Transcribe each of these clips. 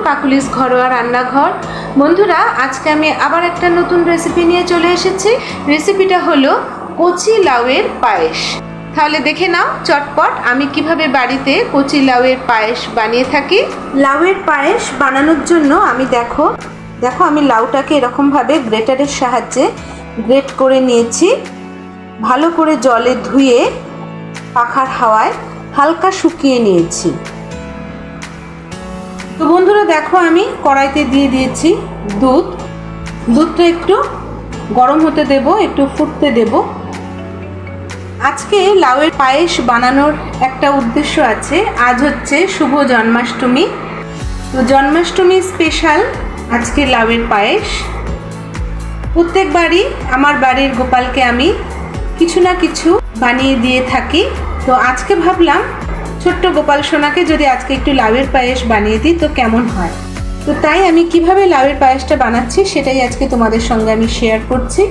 Kokkalis ঘরোয়া রান্নাঘর। বন্ধুরা, আজকে আমি আবার একটা নতুন রেসিপি নিয়ে চলে এসেছি। রেসিপিটা হলো কচি লাউয়ের পায়েস। তাহলে দেখে নাও চটপট আমি কিভাবে বাড়িতে কচি লাউয়ের পায়েস বানিয়ে থাকি। লাউয়ের পায়েস বানানোর জন্য আমি দেখো আমি লাউটাকে এরকমভাবে গ্রেটারের সাহায্যে গ্রেট করে নিয়েছি। ভালো করে জলে ধুয়ে পাখার হাওয়ায় হালকা শুকিয়ে নিয়েছি। তো বন্ধুরা দেখো, আমি কড়াইতে দিয়ে দিয়েছি দুধটা একটু গরম হতে দেব, একটু ফুটতে দেব। আজকে লাউয়ের পায়েস বানানোর একটা উদ্দেশ্য আছে। আজ হচ্ছে শুভ জন্মাষ্টমী। তো জন্মাষ্টমী স্পেশাল আজকে লাউয়ের পায়েস। প্রত্যেকবারই আমার বাড়ির গোপালকে আমি কিছু না কিছু বানিয়ে দিয়ে থাকি। তো আজকে ভাবলাম ছোট্ট গোপাল সোনাকে যদি আজকে একটু লাউয়ের পায়েস বানিয়ে দিই তো কেমন হয়। তো তাই আমি কিভাবে লাউয়ের পায়েসটা বানাচ্ছি সেটাই আজকে তোমাদের সঙ্গে আমি শেয়ার করছি।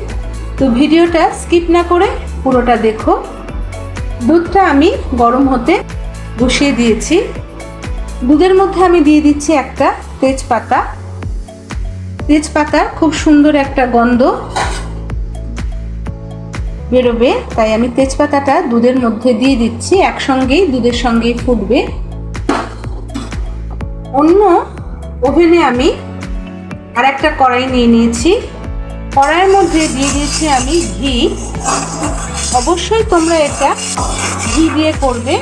তো ভিডিওটা স্কিপ না করে পুরোটা দেখো। দুধটা আমি গরম হতে বসিয়ে দিয়েছি। দুধের মধ্যে আমি দিয়ে দিচ্ছি একটা তেজপাতার খুব সুন্দর একটা গন্ধ বেরোবে, তাই আমি তেজপাতাটা দুধের মধ্যে দিয়ে দিচ্ছি। একসঙ্গেই দুধের সঙ্গেই ফুটবে। অন্য ওভেনে আমি আর একটা কড়াই নিয়ে নিয়েছি। কড়াইয়ের মধ্যে দিয়ে দিয়েছি আমি ঘি। অবশ্যই তোমরা এটা ঘি দিয়ে করবে।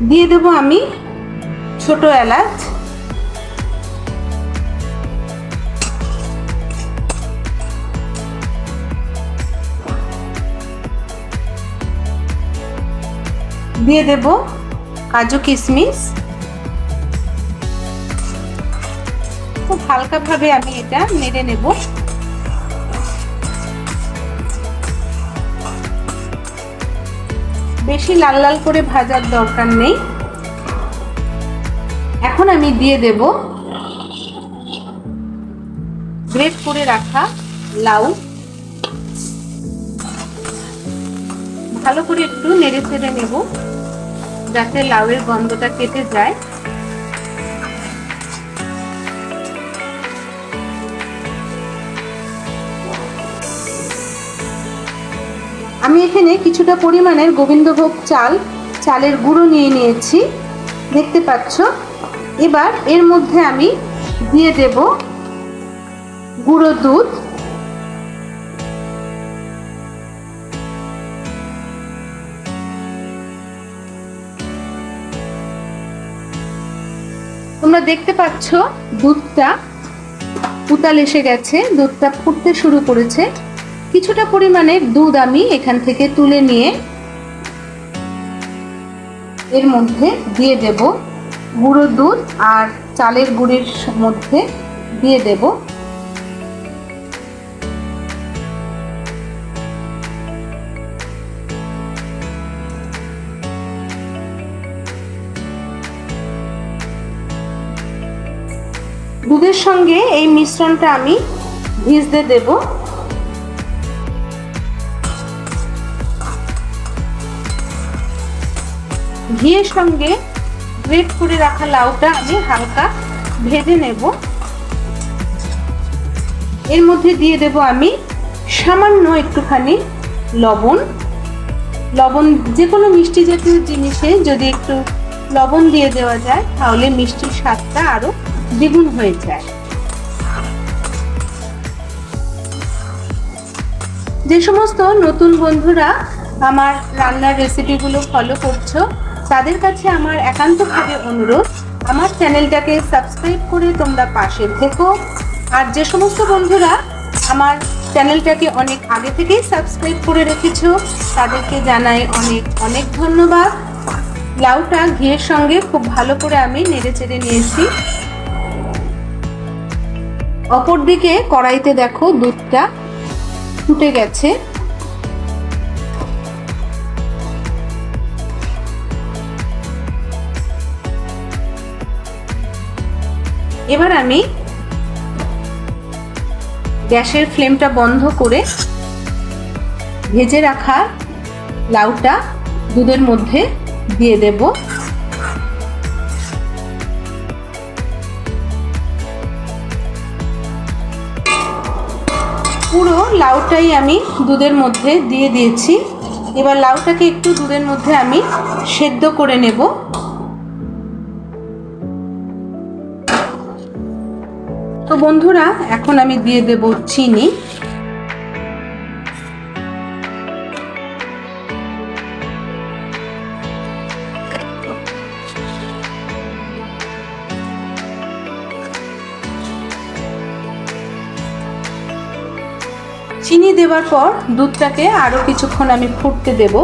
দিয়ে দেব আমি ছোট এলাচ, দিয়ে দেব কাজু কিশমিশ। খুব হালকাভাবে আমি এটা নেড়ে নেব। বেশি লাল লাল করে ভাজার দরকার নেই। এখন আমি দিয়ে দেব গ্রেট করে রাখা লাউ। ভালো করে একটু নেড়ে চেড়ে নেব যাতে লাউয়ের গন্ধটা কেটে যায়। আমি এখানে কিছুটা পরিমাণের গোবিন্দভোগ চালের গুঁড়ো নিয়ে নিয়েছি, দেখতে পাচ্ছ। এবার এর মধ্যে আমি দিয়ে দেব গুঁড়ো দুধ। তোমরা দেখতে পাচ্ছ দুধটা উতাল এসে গেছে, দুধটা ফুটতে শুরু করেছে। কিছুটা পরিমাণের দুধ আমি এখান থেকে তুলে নিয়ে এর মধ্যে দিয়ে দেব গুঁড়ো দুধ আর চালের গুঁড়ির মধ্যে দিয়ে দেব। দুধের সঙ্গে এই মিশ্রণটা আমি ভিজতে দেব। ঘিয়ের সঙ্গে গ্রেট করে রাখা লাউটা আমি হালকা ভেজে নেব। এর মধ্যে দিয়ে দেব আমি সামান্য একটুখানি লবণ। যে কোনো মিষ্টি জাতীয় জিনিসে যদি একটু লবণ দিয়ে দেওয়া যায় তাহলে মিষ্টির স্বাদটা আরো দ্বিগুণ হয়ে যায়। যে সমস্ত নতুন বন্ধুরা আমার রান্নার রেসিপিগুলো ফলো করছো তাদের কাছে আমার একান্তভাবে অনুরোধ, আমার চ্যানেলটাকে সাবস্ক্রাইব করে তোমরা পাশে থেকো। আর যে সমস্ত বন্ধুরা আমার চ্যানেলটাকে অনেক আগে থেকেই সাবস্ক্রাইব করে রেখেছো তাদেরকে জানাই অনেক অনেক ধন্যবাদ। লাউটা ঘিয়ের সঙ্গে খুব ভালো করে আমি নেড়ে চেড়ে নিয়েছি। অপরদিকে কড়াইতে দেখো দুধটা ফুটে গেছে। এবার আমি গ্যাসের ফ্লেমটা বন্ধ করে ভেজে রাখা লাউটা দুধের মধ্যে দিয়ে দেব। লাউটাই আমি দুধের মধ্যে দিয়ে দিয়েছি। এবার লাউটাকে একটু দুধের মধ্যে আমি সেদ্ধ করে নেব। তো বন্ধুরা, এখন আমি দিয়ে দেব চিনি। চিনি দেওয়ার পর দুধটাকে আরো কিছুক্ষণ আমি ফুটতে দেব।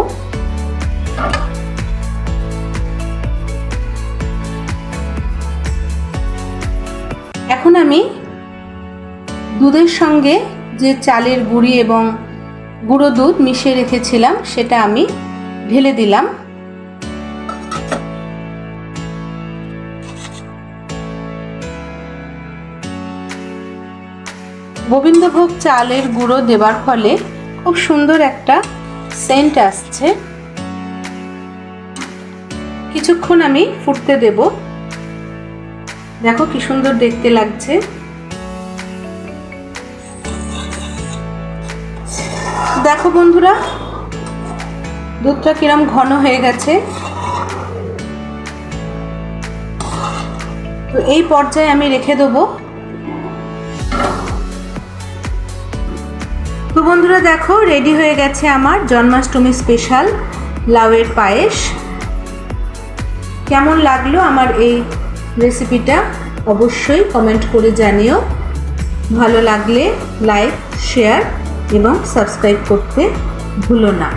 এখন আমি দুধের সঙ্গে যে চালের গুঁড়ি এবং গুঁড়ো দুধ মিশিয়ে রেখেছিলাম সেটা আমি ঢেলে দিলাম। গোবিন্দভোগ চালের গুঁড়ো দেওয়ার ফলে খুব সুন্দর একটা সেন্ট আসছে। কিছুক্ষণ আমি ফুটতে দেব। দেখো কি সুন্দর দেখতে লাগছে। দেখো বন্ধুরা, দুধটা কিরম ঘন হয়ে গেছে। তো এই পর্যায়ে আমি রেখে দেবো। তো বন্ধুরা দেখো, রেডি হয়ে গেছে আমার জন্মাষ্টমী স্পেশাল লাউয়ের পায়েস। কেমন লাগলো আমার এই রেসিপিটা অবশ্যই কমেন্ট করে জানিও। ভালো লাগলে লাইক, শেয়ার এবং সাবস্ক্রাইব করতে ভুলো না।